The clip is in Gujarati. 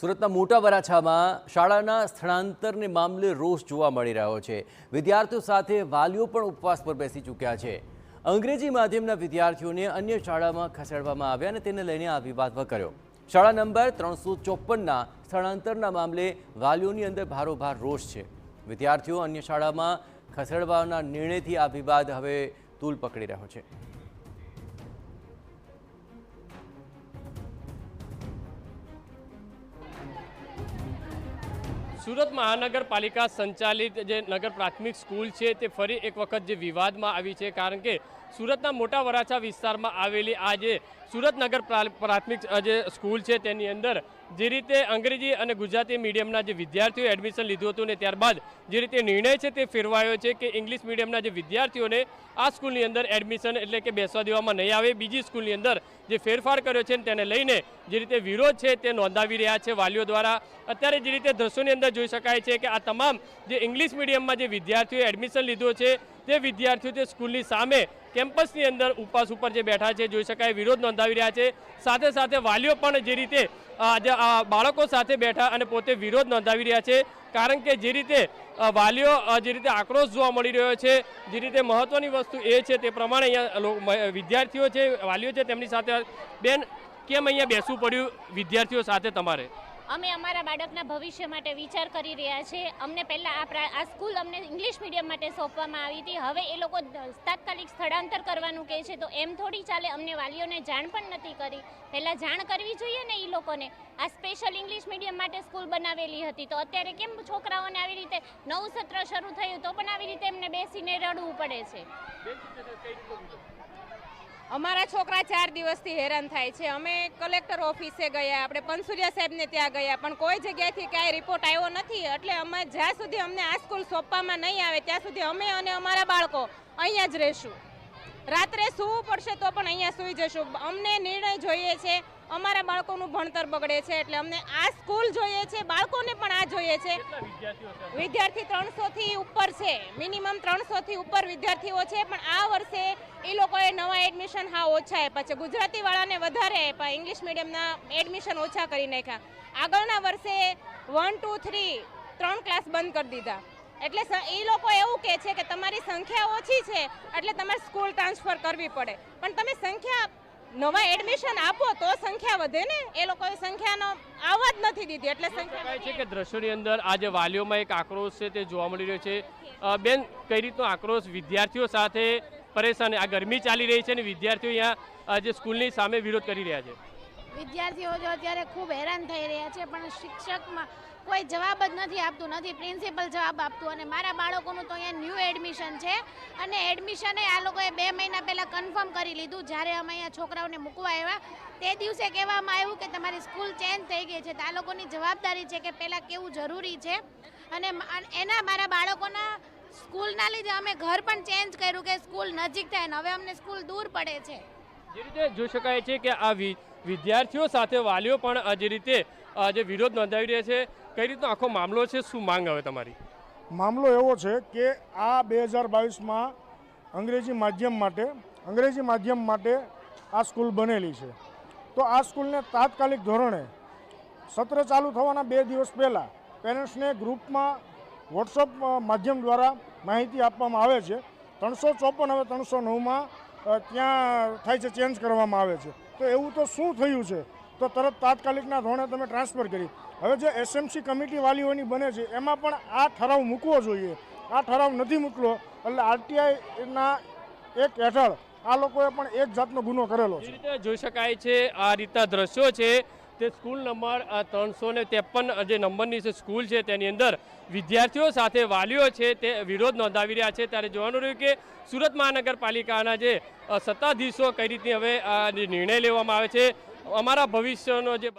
સુરતના મોટા વરાછામાં શાળાના સ્થળાંતરને મામલે રોષ જોવા મળી રહ્યો છે। વિદ્યાર્થીઓ સાથે વાલીઓ પણ ઉપવાસ પર બેસી ચૂક્યા છે। અંગ્રેજી માધ્યમના વિદ્યાર્થીઓને અન્ય શાળામાં ખસેડવામાં આવ્યા અને તેને લઈને આ વિવાદ વકર્યો। શાળા નંબર 354ના સ્થળાંતરના મામલે વાલીઓની અંદર ભારોભાર રોષ છે। વિદ્યાર્થીઓ અન્ય શાળામાં ખસેડવાના નિર્ણયથી આ વિવાદ હવે તૂલ પકડી રહ્યો છે। सूरत महानगरपालिका संचालित जे नगर प्राथमिक स्कूल है ते फरी एक वखत जे विवाद में आई है, कारण के सूरतना मोटा वराछा विस्तार में आवेली आज सूरत नगर प्राथमिक जे स्कूल है तेनी अंदर जे रीते अंग्रेजी और गुजराती मीडियमना जे विद्यार्थीओ एडमिशन लीधुं हतुं ने त्यारबाद जे रीते निर्णय है ते फेरवायो है कि इंग्लिश मीडियमना जे विद्यार्थीओने आ स्कूलनी अंदर एडमिशन एटले के बेसवा देवामां नहीं आवे। बीजी स्कूलनी अंदर जे फेरफार कर्यो छे तेने लईने जे रीते विरोध है ते नोंधावी रह्या छे वालीओ द्वारा। अत्यारे जे रीते दृश्योनी अंदर जोई शकाय छे कि आ तमाम जे इंग्लिश मीडियममां जे विद्यार्थीओ एडमिशन लीधुं छे ते विद्यार्थीओ ते स्कूलनी सामे केम्पसनी अंदर उपवास पर जे बैठा है जोई शकाय विरोध नोंधावी रह्या छे। साथे साथे वालीओ पण जे रीते बाळको साथे बैठा अने पोते विरोध नोंधावी रह्या छे, कारण के जे रीते वालीओ जे रीते आक्रोश जोवा मळी रह्यो छे। जे रीते महत्वनी वस्तु ए छे ते प्रमाणे अहींया विद्यार्थीओ छे वालीओ छे तेमनी साथे बेन केम अहींया बेसવું પડ્યું વિદ્યાર્થીઓ સાથે તમારે? અમે અમારા બાળકના ભવિષ્ય માટે વિચાર કરી રહ્યા છે। અમને પહેલાં આ સ્કૂલ અમને ઇંગ્લિશ મીડિયમ માટે સોંપવામાં આવી હતી, હવે એ લોકો તાત્કાલિક સ્થળાંતર કરવાનું કહે છે, તો એમ થોડી ચાલે। અમને વાલીઓને જાણ પણ નથી કરી, પહેલાં જાણ કરવી જોઈએ ને એ લોકોને। આ સ્પેશિયલ ઇંગ્લિશ મીડિયમ માટે સ્કૂલ બનાવેલી હતી, તો અત્યારે કેમ છોકરાઓને આવી રીતે નવું સત્ર શરૂ થયું તો પણ આવી રીતે એમને બેસીને રડવું પડે છે। અમારા છોકરા 4 દિવસથી હેરાન થાય છે। અમે કલેક્ટર ઓફિસે ગયા, આપણે પંસુરિયા સાહેબને ત્યાં ગયા, પણ કોઈ જગ્યાએથી કાંઈ રિપોર્ટ આવ્યો નથી। એટલે અમે જ્યાં સુધી અમને આ સ્કૂલ સોંપવામાં નહીં આવે ત્યાં સુધી અમે અને અમારા બાળકો અહીંયા જ રહીશું। રાત્રે સૂવું પડશે તો પણ અહીંયા સૂઈ જશું। અમને નિર્ણય જોઈએ છે, અમારા બાળકોનું ભણતર બગડે છે, એટલે અમને આ સ્કૂલ જોઈએ છે, બાળકોને પણ આ જોઈએ છે। વિદ્યાર્થી 300થી ઉપર છે, મિનિમમ 300થી ઉપર વિદ્યાર્થીઓ છે, પણ આ વર્ષે એ લોકોએ નવા એડમિશન હા ઓછા આપ્યા છે। ગુજરાતીવાળાને વધારે આપ્યા, ઇંગ્લિશ મીડિયમના એડમિશન ઓછા કરી નાખ્યા। આગળના વર્ષે 1, 2, 3 3 ક્લાસ બંધ કરી દીધા। એટલે એ લોકો એવું કહે છે કે તમારી સંખ્યા ઓછી છે એટલે તમારે સ્કૂલ ટ્રાન્સફર કરવી પડે, પણ તમે સંખ્યા નવા એડમિશન આપો તો સંખ્યા વધે ને। એ લોકોએ સંખ્યાનો આવવા જ નથી દીધી, એટલે સંખ્યા છે કે દ્રશ્યોની અંદર આજે વાલીઓમાં એક આક્રોશ છે તે જોવા મળી રહ્યો છે। બેન, કઈ રીતનો આક્રોશ વિદ્યાર્થીઓ સાથે પરેશાન? આ ગરમી ચાલી રહી છે અને વિદ્યાર્થીઓ અહીંયા જે સ્કૂલની સામે વિરોધ કરી રહ્યા છે। વિદ્યાર્થીઓ જો અત્યારે ખૂબ હેરાન થઈ રહ્યા છે, પણ શિક્ષકમાં કોઈ જવાબ જ નથી આપતું, નથી પ્રિન્સિપલ જવાબ આપતું। અને મારા બાળકોનું તો અહીંયા ન્યૂ એડમિશન છે અને એડમિશન આ લોકોએ 2 મહિના પહેલાં કન્ફર્મ કરી લીધું। જ્યારે અમે અહીંયા છોકરાઓને મૂકવા આવ્યા તે દિવસે કહેવામાં આવ્યું કે તમારી સ્કૂલ ચેન્જ થઈ ગઈ છે। તો આ લોકોની જવાબદારી છે કે પહેલાં કેવું જરૂરી છે, અને એના મારા બાળકોના સ્કૂલના લીધે અમે ઘર પણ ચેન્જ કર્યું કે સ્કૂલ નજીક થાય ને હવે અમને સ્કૂલ દૂર પડે છે। જે રીતે જોઈ શકાય છે કે આ વિદ્યાર્થીઓ સાથે વાલીઓ પણ જે રીતે જે વિરોધ નોંધાવી રહ્યા છે, કઈ રીતનો આખો મામલો છે, શું માંગ હવે તમારી? મામલો એવો છે કે આ 2022માં અંગ્રેજી માધ્યમ માટે આ સ્કૂલ બનેલી છે, તો આ સ્કૂલને તાત્કાલિક ધોરણે સત્ર ચાલુ થવાના 2 દિવસ પહેલાં પેરેન્ટ્સને ગ્રુપમાં વોટ્સઅપ માધ્યમ દ્વારા માહિતી આપવામાં આવે છે। 354 હવે 309માં ત્યાં થાય છે, ચેન્જ કરવામાં આવે છે। તો એવું તો શું થયું છે તો તરત તાત્કાલિકના ધોરણે તમે ટ્રાન્સફર કરી। હવે જે એસએમસી કમિટી વાલીઓની બને છે એમાં પણ આ ઠરાવ મૂકવો જોઈએ। આ ઠરાવ નથી મૂકલો એટલે આરટીઆઈના એક હેઠળ આ લોકોએ પણ એક જાતનો ગુનો કરેલો છે। જે રીતે જોઈ શકાય છે આ રીતના દ્રશ્યો છે તે સ્કૂલ નંબર 353 જે નંબરની છે સ્કૂલ છે તેની અંદર વિદ્યાર્થીઓ સાથે વાલીઓ છે તે વિરોધ નોંધાવી રહ્યા છે। ત્યારે જોવાનું રહ્યું કે સુરત મહાનગરપાલિકાના જે સત્તાધીશો કઈ રીતની હવે નિર્ણય લેવામાં આવે છે, અમારા ભવિષ્યનો જે